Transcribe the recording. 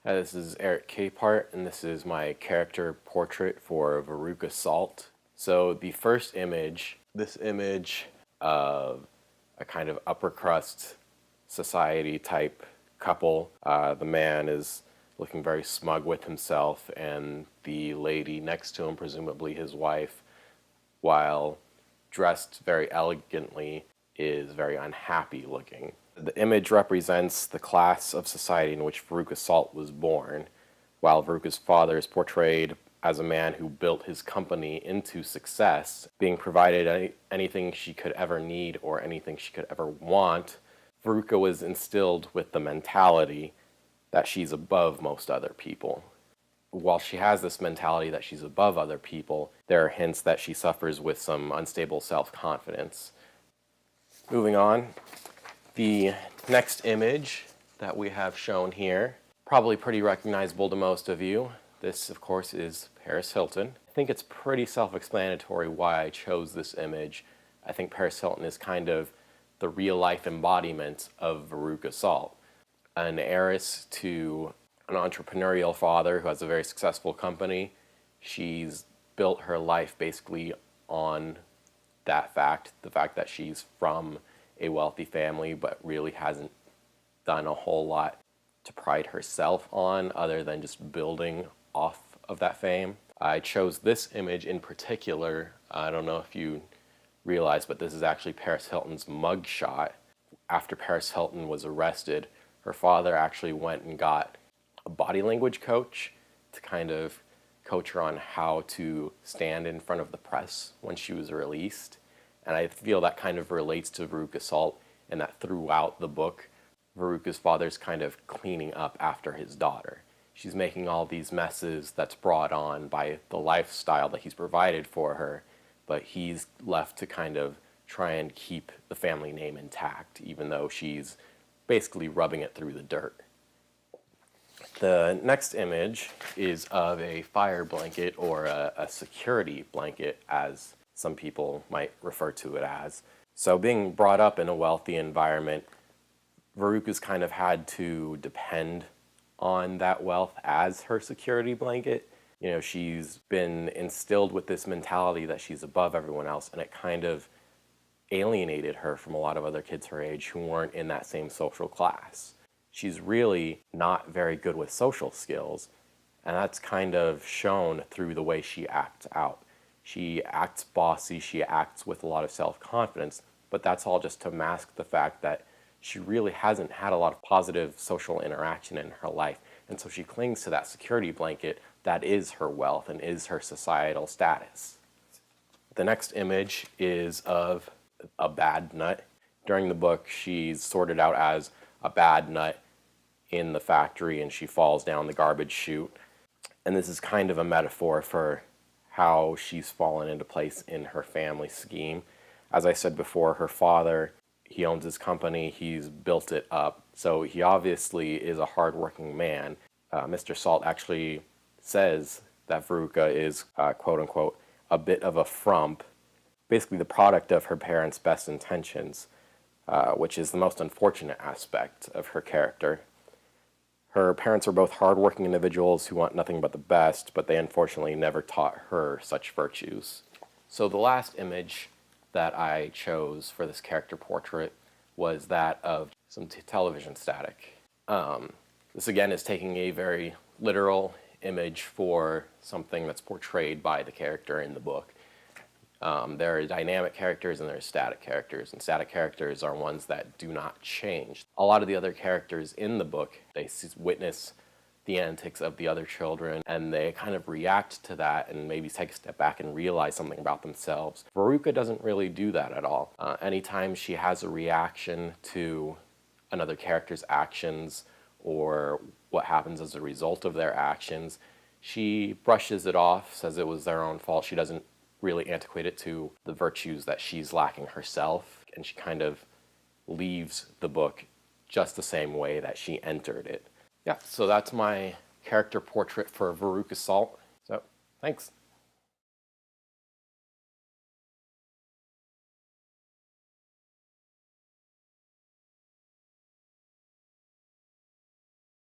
Hi, this is Eric Capehart, and this is my character portrait for Veruca Salt. So the first image, this image of a kind of upper crust society type couple. The man is looking very smug with himself, and the lady next to him, presumably his wife, while dressed very elegantly, is very unhappy looking. The image represents the class of society in which Veruca Salt was born, while Veruca's father is portrayed as a man who built his company into success, being provided anything she could ever need or anything she could ever want. Veruca was instilled with the mentality that she's above most other people. While she has this mentality that she's above other people, there are hints that she suffers with some unstable self-confidence. Moving on, the next image that we have shown here, probably pretty recognizable to most of you. This, of course, is Paris Hilton. I think it's pretty self-explanatory why I chose this image. I think Paris Hilton is kind of the real-life embodiment of Veruca Salt, an heiress to an entrepreneurial father who has a very successful company. She's built her life basically on that fact, the fact that she's from a wealthy family, but really hasn't done a whole lot to pride herself on other than just building off of that fame. I chose this image in particular. I don't know if you realize, but this is actually Paris Hilton's mugshot. After Paris Hilton was arrested, her father actually went and got a body language coach to kind of coach her on how to stand in front of the press when she was released. And I feel that kind of relates to Veruca Salt, and that throughout the book, Veruca's father's kind of cleaning up after his daughter. She's making all these messes that's brought on by the lifestyle that he's provided for her, but he's left to kind of try and keep the family name intact, even though she's basically rubbing it through the dirt. The next image is of a fire blanket, or a security blanket, as some people might refer to it as. So being brought up in a wealthy environment, Veruca's kind of had to depend on that wealth as her security blanket. You know, she's been instilled with this mentality that she's above everyone else, and it kind of alienated her from a lot of other kids her age who weren't in that same social class. She's really not very good with social skills, and that's kind of shown through the way she acts out. She acts bossy, she acts with a lot of self-confidence, but that's all just to mask the fact that she really hasn't had a lot of positive social interaction in her life, and so she clings to that security blanket that is her wealth and is her societal status. The next image is of a bad nut. During the book, she's sorted out as a bad nut in the factory, and she falls down the garbage chute. And this is kind of a metaphor for how she's fallen into place in her family scheme. As I said before, her father, he owns his company, he's built it up, so he obviously is a hardworking man. Mr. Salt actually says that Veruca is, quote-unquote, a bit of a frump, basically the product of her parents' best intentions, which is the most unfortunate aspect of her character. Her parents are both hardworking individuals who want nothing but the best, but they unfortunately never taught her such virtues. So the last image that I chose for this character portrait was that of some television static. This again is taking a very literal image for something that's portrayed by the character in the book. There are dynamic characters and there are static characters, and static characters are ones that do not change. A lot of the other characters in the book, they witness the antics of the other children, and they kind of react to that and maybe take a step back and realize something about themselves. Veruca doesn't really do that at all. Anytime she has a reaction to another character's actions or what happens as a result of their actions, she brushes it off, says it was their own fault. She doesn't really antiquate it to the virtues that she's lacking herself, and she kind of leaves the book just the same way that she entered it. Yeah, so that's my character portrait for Veruca Salt. So, thanks.